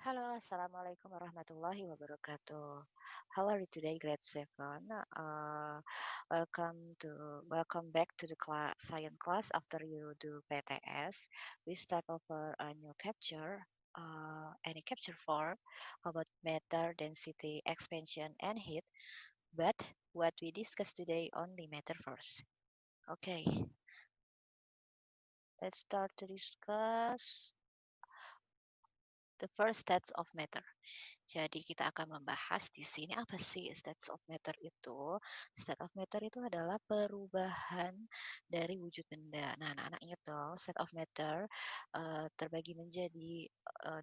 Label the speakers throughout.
Speaker 1: Halo, Assalamualaikum warahmatullahi wabarakatuh. How are you today, grade 7? Welcome back to the science class after you do PTS. We start over a new capture, any capture for about matter, density, expansion, and heat. But what we discuss today only matter first. Okay, let's start to discuss the first stats of matter. Jadi kita akan membahas di sini apa sih state of matter itu. State of matter itu adalah perubahan dari wujud benda. Nah, anak-anak ingat dong, state of matter terbagi menjadi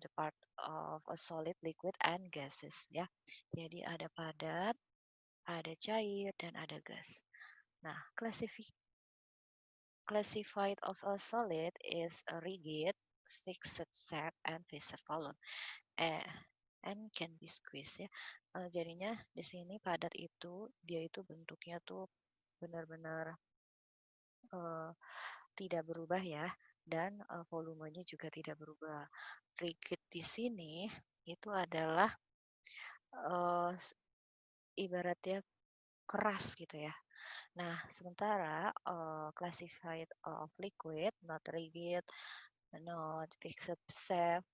Speaker 1: the part of a solid, liquid, and gases ya. Jadi ada padat, ada cair, dan ada gas. Nah, classified of a solid is a rigid, fixed shape, and fixed volume. Eh, and can be squeezed ya. Jadinya di sini padat itu dia itu bentuknya tuh benar-benar eh, tidak berubah ya, dan volumenya juga tidak berubah. Rigid di sini itu adalah eh, ibaratnya keras gitu ya. Nah, sementara classified of liquid, not rigid, not fixed shape,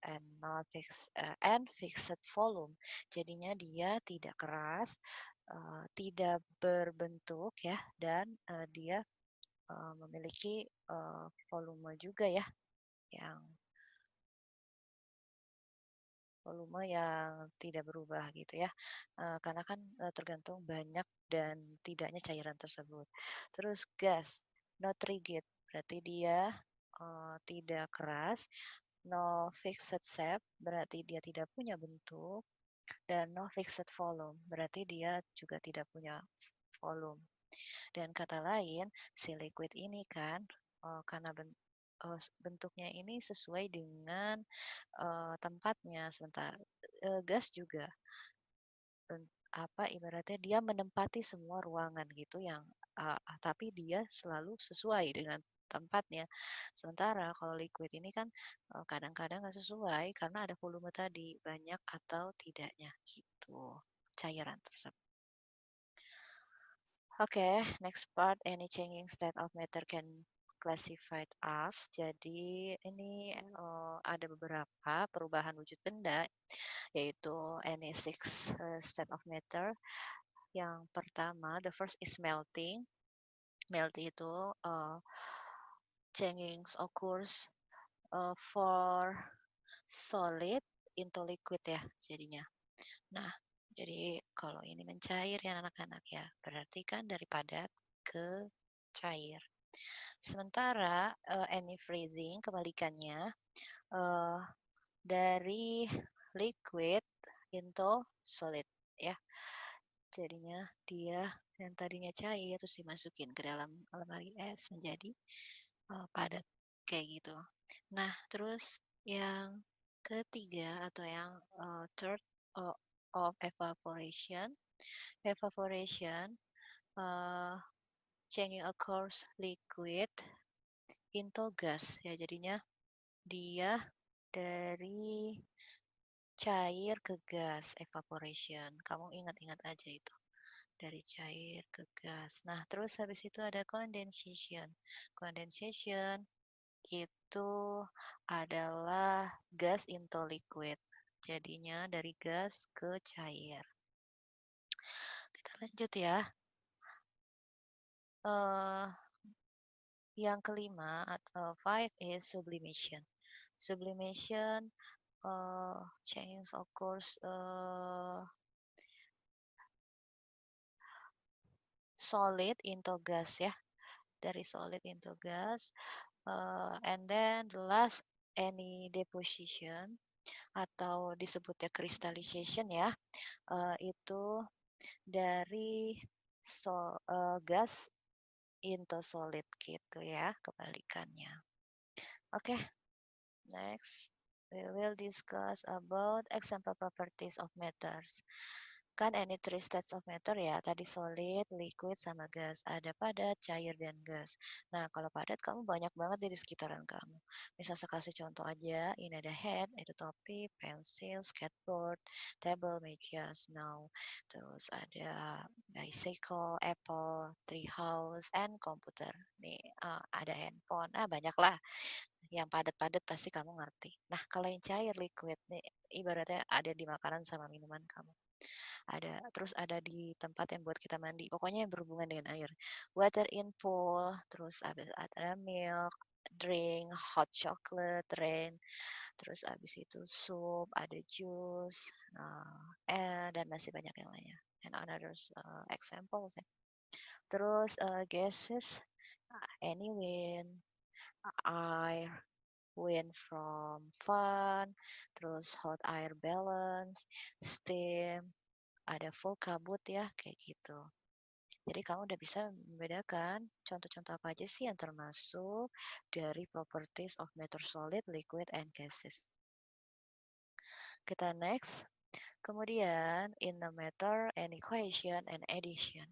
Speaker 1: and fixed volume. Jadinya dia tidak keras, tidak berbentuk ya, dan dia memiliki volume juga ya, yang volume yang tidak berubah gitu ya. Karena kan tergantung banyak dan tidaknya cairan tersebut. Terus gas, not rigid, berarti dia tidak keras. No fixed shape berarti dia tidak punya bentuk, dan no fixed volume berarti dia juga tidak punya volume. Dan kata lain, si liquid ini kan karena bentuknya ini sesuai dengan tempatnya, sementara gas juga ibaratnya dia menempati semua ruangan gitu yang tapi dia selalu sesuai dengan tempatnya. Sementara kalau liquid ini kan kadang-kadang nggak sesuai karena ada volume tadi banyak atau tidaknya gitu cairan tersebut. Oke, next part, any changing state of matter can classified as. Jadi ini ada beberapa perubahan wujud benda, yaitu any six state of matter. Yang pertama, the first is melting. Melting itu changing occurs for solid into liquid ya jadinya. Nah, jadi kalau ini mencair ya anak-anak ya, berarti kan dari padat ke cair. Sementara any freezing kebalikannya uh, dari liquid into solid ya. Jadinya dia yang tadinya cair terus dimasukin ke dalam lemari es menjadi padat kayak gitu. Nah, terus yang ketiga atau yang third uh, of evaporation. Evaporation changing occurs liquid into gas ya, jadinya dia dari cair ke gas evaporation. Kamu ingat-ingat aja itu. Dari cair ke gas. Nah, terus habis itu ada condensation. Condensation itu adalah gas into liquid. Jadinya dari gas ke cair. Kita lanjut ya. Uh, yang kelima atau five is sublimation. Sublimation change occurs solid into gas ya, dari solid into gas, and then the last any deposition atau disebutnya crystallization ya, itu dari gas into solid gitu ya, kebalikannya. Oke, next we will discuss about example properties of matters. Kan any three states of matter ya, tadi solid, liquid, sama gas. Ada padat, cair, dan gas. Nah, kalau padat kamu banyak banget di sekitaran kamu. Misal saya kasih contoh aja, ini ada head, itu topi, pensil, skateboard, table, meja, snow. Terus ada bicycle, apple, tree house, and computer. Nih, ada handphone, banyak lah. Yang padat-padat pasti kamu ngerti. Nah, kalau yang cair, liquid, nih, ibaratnya ada di makanan sama minuman kamu. Terus ada di tempat yang buat kita mandi. Pokoknya yang berhubungan dengan air. Water in pool, terus ada milk, drink, hot chocolate, rain, terus abis itu sup, ada juice, dan masih banyak yang lainnya. And others examples ya. Terus gases, any wind, air, wind from fan, terus hot air balance, steam, ada full kabut ya, kayak gitu. Jadi kamu udah bisa membedakan contoh-contoh apa aja sih yang termasuk dari properties of matter solid, liquid, and gases. Kita next. Kemudian, in the matter and equation and addition.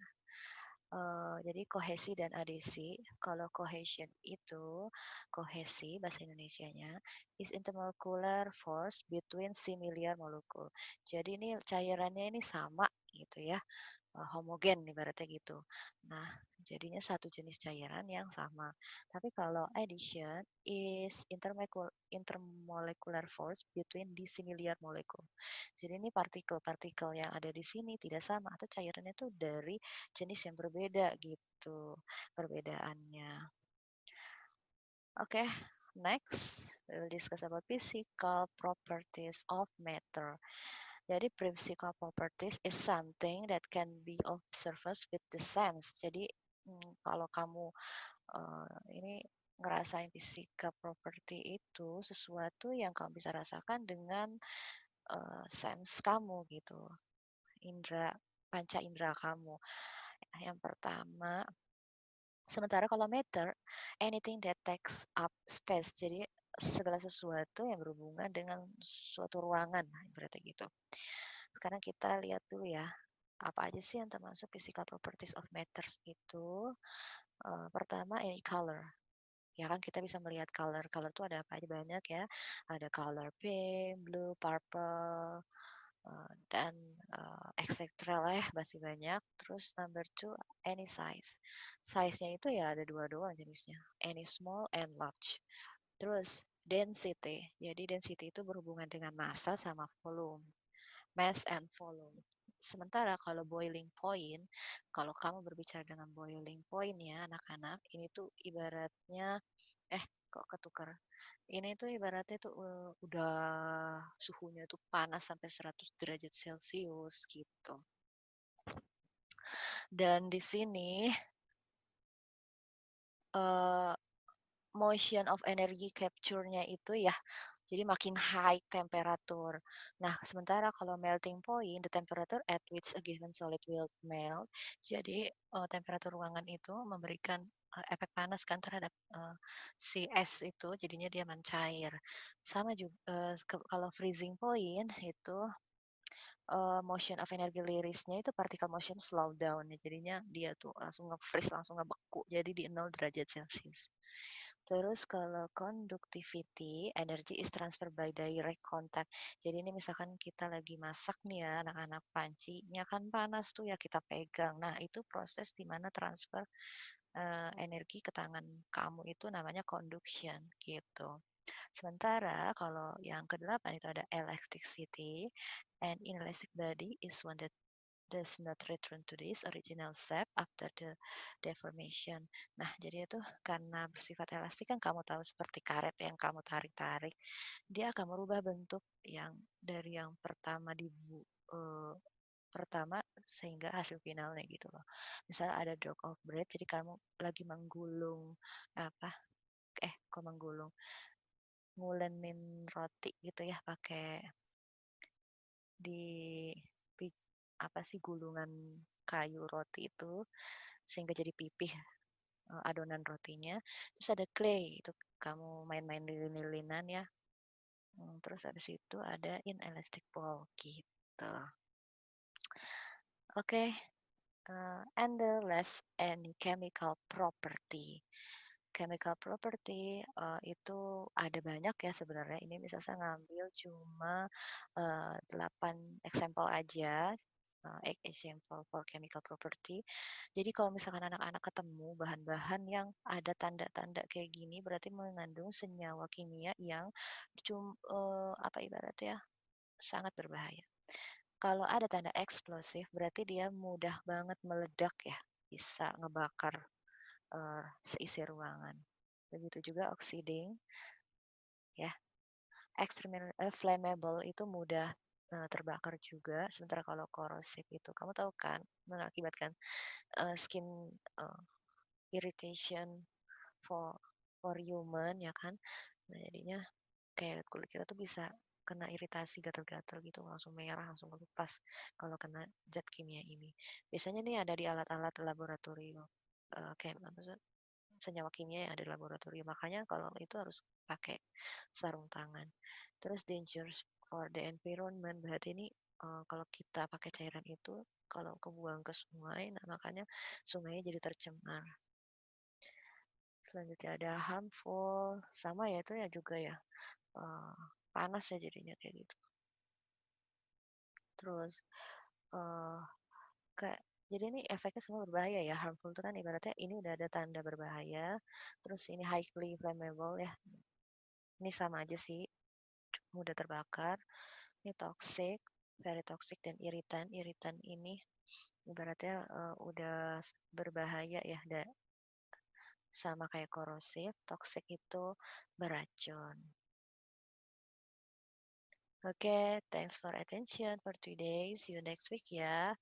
Speaker 1: Jadi kohesi dan adesi. Kalau cohesion itu, kohesi bahasa Indonesianya, is intermolecular force between similar molecule. Jadi ini cairannya ini sama gitu ya, homogen ibaratnya gitu. Nah, jadinya satu jenis cairan yang sama. Tapi kalau addition is intermolecular force between dissimilar molecule. Jadi ini partikel-partikel yang ada di sini tidak sama atau cairannya itu dari jenis yang berbeda gitu perbedaannya. Oke, next we will discuss about physical properties of matter. Jadi physical properties is something that can be observed with the sense. Jadi kalau kamu ini ngerasain physical property itu sesuatu yang kamu bisa rasakan dengan sense kamu gitu, panca indera kamu. Yang pertama, sementara kalau matter, anything that takes up space. Jadi segala sesuatu yang berhubungan dengan suatu ruangan, berarti gitu. Sekarang kita lihat dulu ya, apa aja sih yang termasuk physical properties of matters itu. Pertama, any color. Ya kan kita bisa melihat color. Color itu ada apa aja banyak ya. Ada color pink, blue, purple, dan etc. lah ya, masih banyak. Terus number two, any size. Size-nya itu ya ada dua doang jenisnya. Any small and large. Terus density. Jadi density itu berhubungan dengan massa sama volume. Mass and volume. Sementara kalau boiling point, kalau kamu berbicara dengan boiling point ya anak-anak, ini tuh ibaratnya, kok ketukar. Ini tuh ibaratnya tuh udah suhunya tuh panas sampai 100 derajat Celcius gitu. Dan di sini motion of energy capture-nya itu ya, jadi makin high temperature. Nah, sementara kalau melting point, the temperature at which a given solid will melt. Jadi temperatur ruangan itu memberikan efek panas kan terhadap si es itu, jadinya dia mencair. Sama juga kalau freezing point itu motion of energy release-nya itu particle motion slow down ya, jadinya dia tuh langsung nge-freeze, langsung ngebeku, jadi di 0 derajat Celcius. Terus kalau conductivity, energy is transferred by direct contact. Jadi ini misalkan kita lagi masak nih ya, anak-anak pancinya kan panas tuh ya kita pegang. Nah itu proses di mana transfer energi ke tangan kamu itu namanya conduction gitu. Sementara kalau yang kedelapan itu ada elasticity, and inelastic body is one that does not return to this original shape after the deformation. Nah, jadi itu karena bersifat elastik kan kamu tahu seperti karet yang kamu tarik-tarik, dia akan merubah bentuk yang dari yang pertama sehingga hasil finalnya gitu loh. Misalnya ada drop of bread, jadi kamu lagi menggulung apa? Kok menggulung? Ngulenin roti gitu ya pakai di apa sih gulungan kayu roti itu sehingga jadi pipih adonan rotinya. Terus ada clay, itu kamu main-main lilin-lilinan ya. Terus habis itu ada inelastic ball gitu. Oke, and the last any chemical property. Chemical property, itu ada banyak ya sebenarnya, ini bisa saya ngambil cuma, 8 example aja, example for chemical property. Jadi kalau misalkan anak-anak ketemu bahan-bahan yang ada tanda-tanda kayak gini, berarti mengandung senyawa kimia yang apa ibaratnya, sangat berbahaya. Kalau ada tanda eksplosif, berarti dia mudah banget meledak ya, bisa ngebakar, seisi ruangan. Begitu juga oxiding ya, flammable itu mudah, terbakar juga, sementara kalau korosif itu kamu tahu kan mengakibatkan, skin, eee, irritation for for human ya kan. Nah jadinya kayak kulit kita tuh bisa kena iritasi, gatal-gatal gitu, langsung merah, langsung kelupas kalau kena zat kimia ini. Biasanya nih ada di alat-alat laboratorium, kayak apa sih, senyawa kimia yang ada di laboratorium. Makanya kalau itu harus pakai sarung tangan. Terus dangerous for the environment, berarti ini, kalau kita pakai cairan itu, kalau kebuang ke sungai, nah makanya sungainya jadi tercemar. Selanjutnya ada harmful, sama ya itu ya juga ya, eee, panas ya jadinya kayak gitu. Terus, eee, kayak jadi ini efeknya semua berbahaya ya, harmful itu kan ibaratnya ini udah ada tanda berbahaya, terus ini highly flammable ya, ini sama aja sih, mudah terbakar. Ini toxic, very toxic dan iritan. Iritan ini ibaratnya, udah berbahaya ya, sama kayak korosif, toxic itu beracun. Oke, thanks for attention for today. See you next week ya,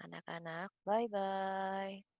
Speaker 1: anak-anak. Bye-bye.